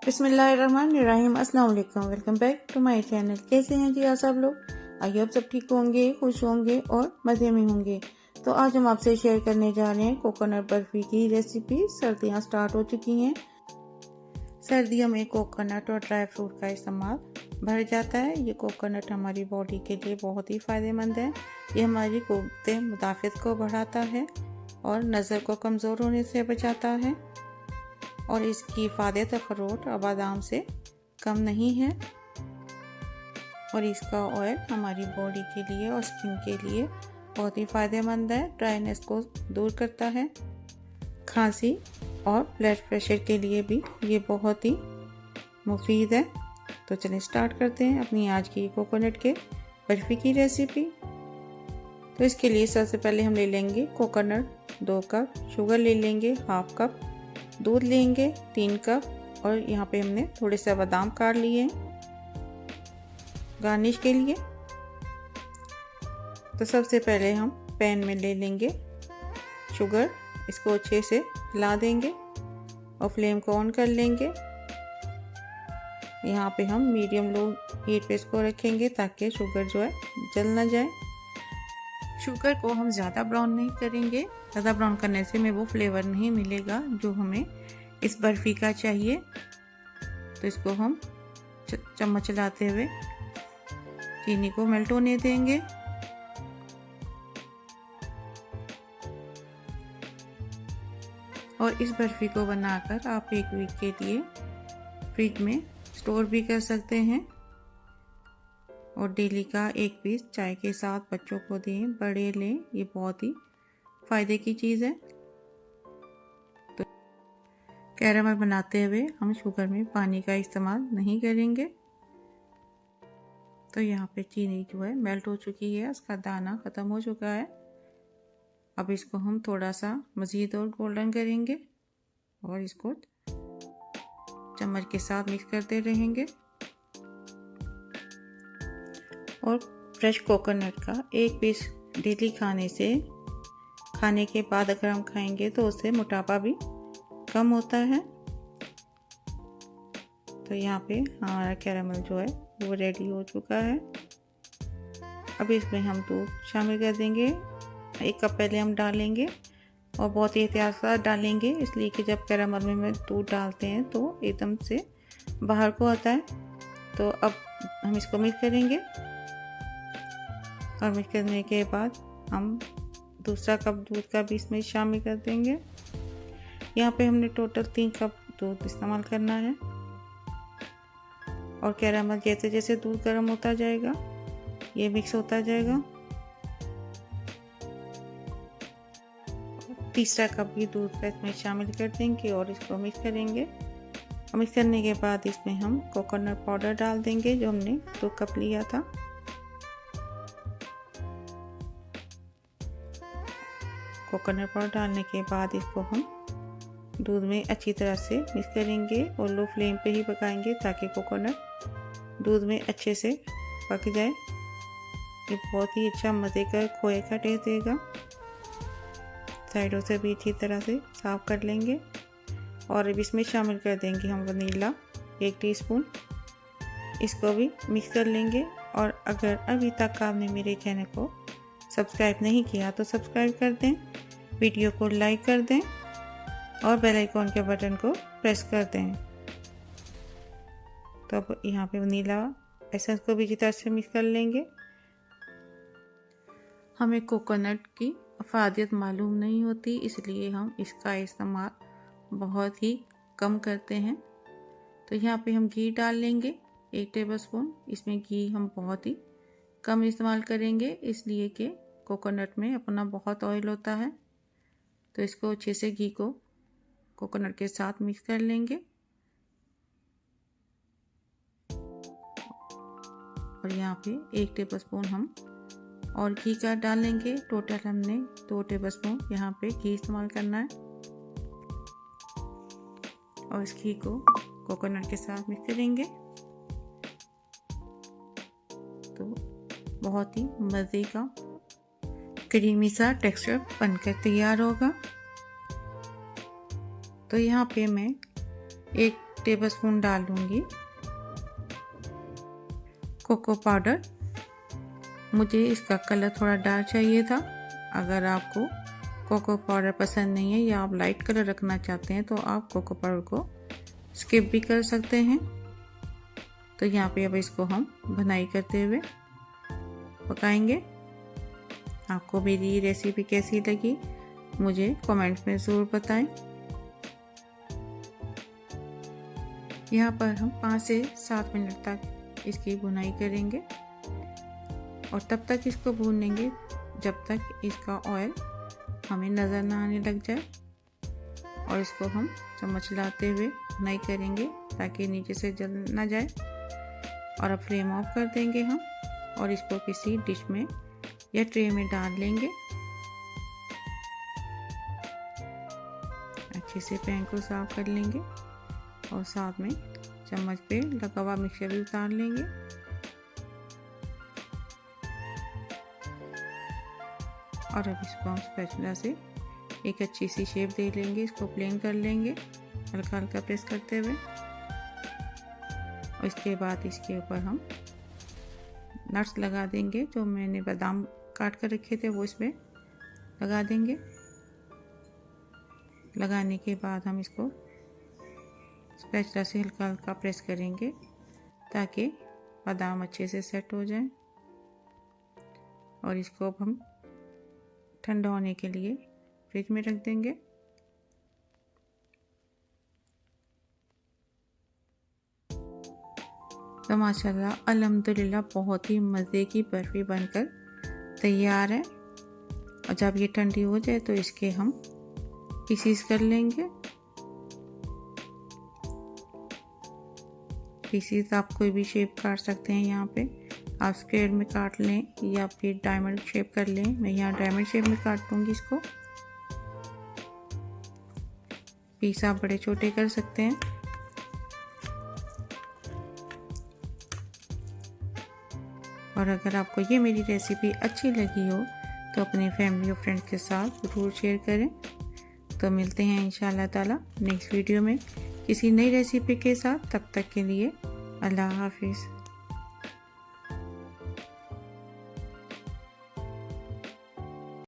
बिस्मिल्लाहिर्रहमानिर्रहीम। अस्सलाम वालेकुम। Welcome back to my channel. कैसे हैं जी आप सब लोग? आइए आप सब ठीक होंगे, खुश होंगे और मज़े में होंगे। तो आज हम आपसे शेयर करने जा रहे हैं कोकोनट बर्फ़ी की रेसिपी। सर्दियां स्टार्ट हो चुकी हैं। सर्दियों में कोकोनट और ड्राई फ्रूट का इस्तेमाल बढ़ जाता है। ये कोकोनट हमारी बॉडी के लिए बहुत ही फ़ायदेमंद है। ये हमारी क़ुव्वत मुदाफ़ियत को बढ़ाता है और नज़र को कमज़ोर होने से बचाता है और इसकी इफ़ादत अखरोट और बादाम से कम नहीं है। और इसका ऑयल हमारी बॉडी के लिए और स्किन के लिए बहुत ही फ़ायदेमंद है। ड्राइनेस को दूर करता है। खांसी और ब्लड प्रेशर के लिए भी ये बहुत ही मुफीद है। तो चलिए स्टार्ट करते हैं अपनी आज की कोकोनट के बर्फ़ी की रेसिपी। तो इसके लिए सबसे पहले हम ले लेंगे कोकोनट 2 कप, शुगर ले लेंगे हाफ कप, दूध लेंगे 3 कप और यहाँ पे हमने थोड़े से बादाम काट लिए गार्निश के लिए। तो सबसे पहले हम पैन में ले लेंगे शुगर, इसको अच्छे से हिला देंगे और फ्लेम को ऑन कर लेंगे। यहाँ पे हम मीडियम लो हीट पे इसको रखेंगे ताकि शुगर जो है जल ना जाए। शुगर को हम ज़्यादा ब्राउन नहीं करेंगे, ज़्यादा ब्राउन करने से हमें वो फ्लेवर नहीं मिलेगा जो हमें इस बर्फ़ी का चाहिए। तो इसको हम चम्मच चलाते हुए चीनी को मेल्ट होने देंगे। और इस बर्फ़ी को बनाकर आप 1 वीक के लिए फ्रिज में स्टोर भी कर सकते हैं और डेली का 1 पीस चाय के साथ बच्चों को दें, बड़े लें। ये बहुत ही फ़ायदे की चीज़ है। तो कैरामल बनाते हुए हम शुगर में पानी का इस्तेमाल नहीं करेंगे। तो यहाँ पे चीनी जो है मेल्ट हो चुकी है, उसका दाना ख़त्म हो चुका है। अब इसको हम थोड़ा सा मज़ीद और गोल्डन करेंगे और इसको चम्मच के साथ मिक्स करते रहेंगे। और फ्रेश कोकोनट का 1 पीस डेली खाने के बाद अगर हम खाएंगे तो उससे मोटापा भी कम होता है। तो यहाँ पे हमारा कैरामल जो है वो रेडी हो चुका है। अब इसमें हम दूध शामिल कर देंगे। 1 कप पहले हम डालेंगे और बहुत ही एहतियात से डालेंगे, इसलिए कि जब कैरामल में दूध डालते हैं तो एकदम से बाहर को आता है। तो अब हम इसको मिक्स करेंगे और मिक्स करने के बाद हम दूसरा कप दूध का भी इसमें शामिल कर देंगे। यहाँ पे हमने टोटल 3 कप दूध इस्तेमाल करना है। और कैरामल जैसे जैसे दूध गर्म होता जाएगा ये मिक्स होता जाएगा। तीसरा कप भी दूध का इसमें शामिल कर देंगे और इसको मिक्स करेंगे। और मिक्स करने के बाद इसमें हम कोकोनट पाउडर डाल देंगे जो हमने 2 कप लिया था। कोकोनट पाउडर डालने के बाद इसको हम दूध में अच्छी तरह से मिक्स करेंगे और लो फ्लेम पे ही पकाएंगे ताकि कोकोनट दूध में अच्छे से पक जाए। ये बहुत ही अच्छा मज़े का खोए का टेस्ट देगा। साइडों से भी अच्छी तरह से साफ कर लेंगे और अब इसमें शामिल कर देंगे हम वनीला 1 टीस्पून। इसको भी मिक्स कर लेंगे। और अगर अभी तक आपने मेरे चैनल को सब्सक्राइब नहीं किया तो सब्सक्राइब कर दें, वीडियो को लाइक कर दें और बेल आइकॉन के बटन को प्रेस कर दें। तो अब यहाँ पे वनीला एसेंस को भी अच्छी तरह से मिक्स कर लेंगे। हमें कोकोनट की अफादियत मालूम नहीं होती, इसलिए हम इसका इस्तेमाल बहुत ही कम करते हैं। तो यहाँ पे हम घी डाल लेंगे 1 टेबलस्पून। इसमें घी हम बहुत ही कम इस्तेमाल करेंगे, इसलिए कि कोकोनट में अपना बहुत ऑयल होता है। तो इसको अच्छे से घी को कोकोनट के साथ मिक्स कर लेंगे। और यहाँ पे 1 टेबलस्पून हम और घी का डालेंगे। टोटल हमने 2 टेबलस्पून यहाँ पे घी इस्तेमाल करना है। और इस घी को कोकोनट के साथ मिक्स करेंगे तो बहुत ही मज़े का क्रीमी सा टेक्सचर बनकर तैयार होगा। तो यहाँ पे मैं 1 टेबलस्पून डाल दूँगी कोको पाउडर। मुझे इसका कलर थोड़ा डार्क चाहिए था। अगर आपको कोको पाउडर पसंद नहीं है या आप लाइट कलर रखना चाहते हैं तो आप कोको पाउडर को स्किप भी कर सकते हैं। तो यहाँ पे अब इसको हम भुनाई करते हुए पकाएंगे। आपको मेरी रेसिपी कैसी लगी मुझे कमेंट्स में ज़रूर बताएं। यहाँ पर हम 5 से 7 मिनट तक इसकी भुनाई करेंगे और तब तक इसको भूनेंगे जब तक इसका ऑयल हमें नज़र ना आने लग जाए। और इसको हम चम्मच हिलाते हुए भुनाई करेंगे ताकि नीचे से जल ना जाए। और अब फ्लेम ऑफ कर देंगे हम और इसको किसी डिश में या ट्रे में डाल लेंगे। अच्छे से पैन को साफ कर लेंगे और साथ में चम्मच पे लगा हुआ मिक्सचर भी उतार लेंगे। और अब इसको हम स्पैचुला से एक अच्छी सी शेप दे लेंगे। इसको प्लेन कर लेंगे हल्का हल्का प्रेस करते हुए। और इसके बाद इसके ऊपर हम नट्स लगा देंगे। जो मैंने बादाम काट कर रखे थे वो इसमें लगा देंगे। लगाने के बाद हम इसको स्पैचुला से हल्का हल्का प्रेस करेंगे ताकि बादाम अच्छे से सेट हो जाए। और इसको अब हम ठंडा होने के लिए फ्रिज में रख देंगे। तो माशाल्लाह अल्हम्दुलिल्लाह बहुत ही मज़े की बर्फ़ी बनकर तैयार है। और जब ये ठंडी हो जाए तो इसके हम पीसीस कर लेंगे। पीसीस आप कोई भी शेप काट सकते हैं। यहाँ पे आप स्क्वायर में काट लें या फिर डायमंड शेप कर लें। मैं यहाँ डायमंड शेप में काट दूँगी इसको। पीस आप बड़े छोटे कर सकते हैं। और अगर आपको ये मेरी रेसिपी अच्छी लगी हो तो अपनी फैमिली और फ्रेंड्स के साथ ज़रूर शेयर करें। तो मिलते हैं इंशाल्लाह ताला नेक्स्ट वीडियो में किसी नई रेसिपी के साथ। तब तक के लिए अल्लाह हाफिज़।